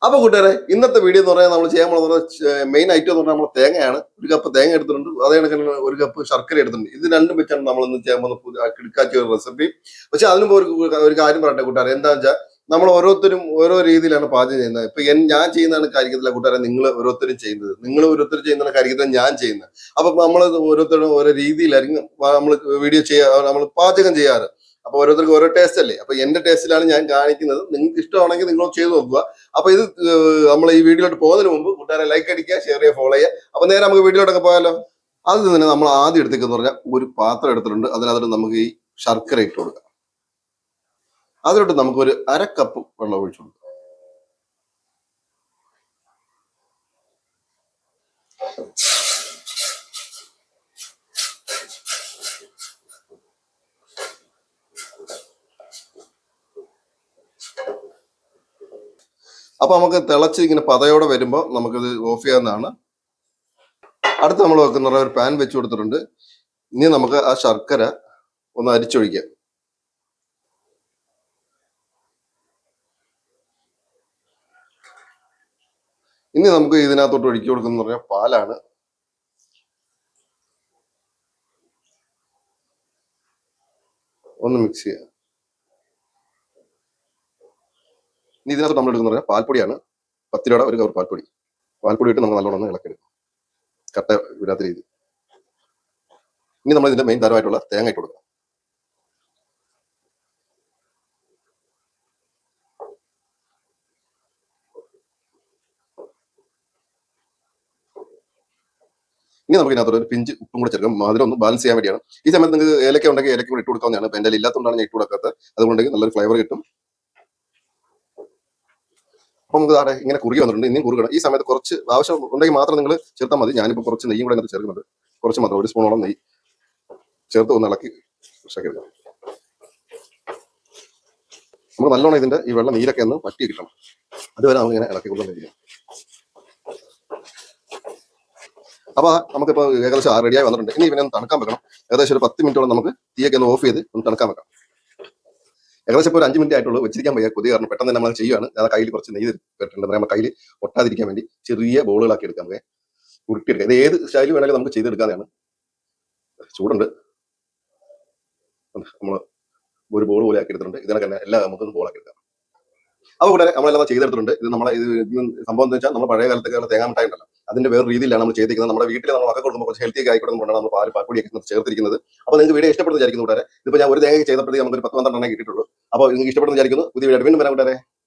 അപ്പൊ കൂട്ടുകാരെ, ഇന്നത്തെ വീഡിയോ എന്ന് പറഞ്ഞാൽ നമ്മൾ ചെയ്യാൻ പോകുന്ന മെയിൻ ഐറ്റം എന്ന് പറഞ്ഞാൽ നമ്മൾ തേങ്ങയാണ്. ഒരു കപ്പ് തേങ്ങ എടുത്തിട്ടുണ്ട്, അതേ കണക്കിന് ഒരു കപ്പ് ശർക്കര എടുത്തിട്ടുണ്ട്. ഇത് രണ്ടും വെച്ചാണ് നമ്മൾ ഇന്ന് ചെയ്യാൻ പോകുന്ന കിടക്കാച്ച ഒരു റെസിപ്പി. പക്ഷെ അതിന് മുമ്പ് ഒരു കാര്യം പറയട്ടെ കൂട്ടുകാരെ, എന്താ വെച്ചാൽ നമ്മൾ ഓരോരുത്തരും ഓരോ രീതിയിലാണ് പാചകം ചെയ്യുന്നത്. ഇപ്പൊ ഞാൻ ചെയ്യുന്നതാണ് കാര്യത്തില്ല കൂട്ടുകാരെ, നിങ്ങൾ ഓരോരുത്തരും ചെയ്യുന്നത്, നിങ്ങൾ ഓരോരുത്തരും ചെയ്യുന്ന കാര്യത്തില ഞാൻ ചെയ്യുന്നത്. അപ്പൊ നമ്മൾ ഓരോരുത്തരും ഓരോ രീതിയിലായിരിക്കും നമ്മൾ വീഡിയോ ചെയ്യാ, നമ്മൾ പാചകം ചെയ്യാറ്. അപ്പൊ ഓരോരുത്തർക്ക് ഓരോ ടേസ്റ്റ് അല്ലേ. അപ്പൊ എന്റെ ടേസ്റ്റിലാണ് ഞാൻ കാണിക്കുന്നത്. നിങ്ങൾക്ക് ഇഷ്ടമാണെങ്കിൽ നിങ്ങൾ ചെയ്ത് നോക്കുക. അപ്പൊ ഇത് നമ്മൾ ഈ വീഡിയോയിലോട്ട് പോകുന്നതിന് മുമ്പ് കൂട്ടുകാരെ ലൈക്ക് അടിക്കുക, ഷെയർ ചെയ്യുക, ഫോളോ ചെയ്യുക. അപ്പൊ നേരെ നമുക്ക് വീഡിയോയിലോട്ടൊക്കെ പോയാലോ. അത് തന്നെ നമ്മൾ ആദ്യം എടുത്തേക്കെന്ന് പറഞ്ഞാൽ ഒരു പാത്രം എടുത്തിട്ടുണ്ട്. അതിനകത്ത് നമുക്ക് ഈ ശർക്കര ഇട്ട് കൊടുക്കാം. അതിലോട്ട് നമുക്ക് ഒരു അര കപ്പ് വെള്ളം ഒഴിച്ചു കൊടുക്കാം. അപ്പൊ നമുക്ക് തിളച്ച് ഇങ്ങനെ പതയോടെ വരുമ്പോൾ നമുക്കിത് ഓഫ് ചെയ്യാവുന്നതാണ്. അടുത്ത് നമ്മൾ വെക്കുന്ന ഒരു പാൻ വെച്ച് കൊടുത്തിട്ടുണ്ട്. ഇനി നമുക്ക് ആ ശർക്കര ഒന്ന് അരിച്ചൊഴിക്കാം. ഇനി നമുക്ക് ഇതിനകത്തോട്ട് ഒഴിച്ചു കൊടുക്കുന്ന പറഞ്ഞാൽ പാലാണ്. ഒന്ന് മിക്സ് ചെയ്യാം. ഇനി ഇതിനകത്ത് നമ്മൾ എടുക്കുന്ന പറഞ്ഞാൽ പാൽപ്പൊടിയാണ്. 10 രൂപയുടെ ഒരു കവർ പാൽപ്പൊടി. പാൽപ്പൊടി ഇട്ട് നമ്മൾ നല്ലോണം ഇളക്കിയെടുക്കും, കട്ട വിടാത്ത രീതി. ഇനി നമ്മൾ ഇതിന്റെ മെയിൻ താരമായിട്ടുള്ള തേങ്ങ ഇട്ട് കൊടുക്കാം. ഇനി നമുക്ക് ഇതിനകത്ത് ഒരു പിഞ്ച് ഉപ്പും കൂടെ ചേർക്കാം, മധുരം ഒന്ന് ബാലൻസ് ചെയ്യാൻ വേണ്ടിയാണ്. ഈ സമയത്ത് നിങ്ങൾക്ക് ഏലക്ക ഉണ്ടെങ്കിൽ ഏലക്ക കൂടെ ഇട്ട് കൊടുക്കാവുന്നതാണ്. ഇപ്പൊ എൻ്റെ ഇല്ലാത്തതുകൊണ്ടാണ് ഞാൻ ഇട്ട് കൊടുക്കാത്തത്. അതുകൊണ്ടെങ്കിൽ നല്ലൊരു ഫ്ലേവർ കിട്ടും. അപ്പൊ നമുക്ക് താഴെ ഇങ്ങനെ കുറുകി വന്നിട്ടുണ്ട്. ഇനിയും കുറുകണം. ഈ സമയത്ത് കുറച്ച് ആവശ്യം ഉണ്ടെങ്കിൽ മാത്രം നിങ്ങൾ ചേർത്താൽ മതി. ഞാനിപ്പോൾ കുറച്ച് നെയ്യും കൂടെ അതിനകത്ത് ചേർക്കുന്നുണ്ട്. കുറച്ച് മാത്രം, 1 സ്പൂണോളം നെയ്യ് ചേർത്ത് ഒന്ന് ഇളക്കി എടുക്കാം. നമുക്ക് നല്ലോണം ഇതിന്റെ ഈ വെള്ളം നീരൊക്കെ ഒന്ന് പറ്റി കിട്ടണം. അതുവരെ നമുക്ക് ഇങ്ങനെ ഇളക്കി കൊടുക്കാൻ. അപ്പൊ നമുക്കിപ്പോൾ ഏകദേശം റെഡിയായി വന്നിട്ടുണ്ട്. ഇനി ഇവനെ ഒന്ന് തണുക്കാൻ വെക്കണം. ഏകദേശം ഒരു 10 മിനിറ്റോളം നമുക്ക് തീയൊക്കെ ഒന്ന് ഓഫ് ചെയ്ത് ഒന്ന് തണുക്കാൻ വെക്കാം. ഏകദേശം ഇപ്പോൾ ഒരു 5 മിനിറ്റ് ആയിട്ടുള്ളൂ. വെച്ചിരിക്കാൻ വയ്യ, കൊതി കാരണം പെട്ടെന്ന് തന്നെ നമ്മൾ ചെയ്യുകയാണ്. ഞാൻ കയ്യിൽ കുറച്ച് നെയ്യ് കേട്ടിട്ടുണ്ട്. നമ്മുടെ കയ്യിൽ ഒട്ടാതിരിക്കാൻ വേണ്ടി ചെറിയ ബോളുകളാക്കി എടുക്കാം. നമുക്ക് ഉരുട്ടിയെടുക്കാം. ഇത് ഏത് സ്റ്റൈൽ വേണമെങ്കിലും നമുക്ക് ചെയ്തെടുക്കാതെയാണ്. ചൂടുണ്ട്. നമ്മൾ ഒരു ബോൾ പോലെ ആക്കി എടുത്തിട്ടുണ്ട്. ഇതിനൊക്കെ തന്നെ എല്ലാം നമുക്കൊന്ന് ബോളാക്കി എടുക്കാം. അപ്പോൾ കൂടെ നമ്മളെല്ലാം ചെയ്തെടുത്തിട്ടുണ്ട്. ഇത് നമ്മളെ ഇത് സംഭവം എന്ന് വെച്ചാൽ നമ്മൾ പഴയ കാലത്തൊക്കെ തേങ്ങാ മിഠായി ഉണ്ടല്ലോ, അതിന്റെ വേറെ രീതിയിലാണ് നമ്മൾ ചെയ്തിരിക്കുന്നത്. നമ്മുടെ വീട്ടിൽ നമ്മൾ മക്കൾ കൊടുക്കുമ്പോൾ കുറച്ച് ഹെൽത്തി ആയിക്കോട്ടെ കൊണ്ടാണ് നമ്മൾ പാൽപ്പൊടിയൊക്കെ ചേർത്തിരിക്കുന്നത്. അപ്പോൾ നിങ്ങൾക്ക് വീഡിയോ ഇഷ്ടപ്പെടുന്ന വിചാരിക്കുന്നു കൂടെ. ഇതിപ്പോൾ ഞാൻ ഒരു തേങ്ങ ചെയ്തപ്പോഴത്തേക്ക് നമുക്ക് ഒരു 10-12 എണ്ണം കിട്ടിയിട്ടുള്ളൂ. അപ്പോൾ നിങ്ങൾക്ക് ഇഷ്ടപ്പെടുന്ന വിചാരിക്കുന്നു. പുതിയ വീഡിയോ വീണ്ടും വരാൻ കൂടെ.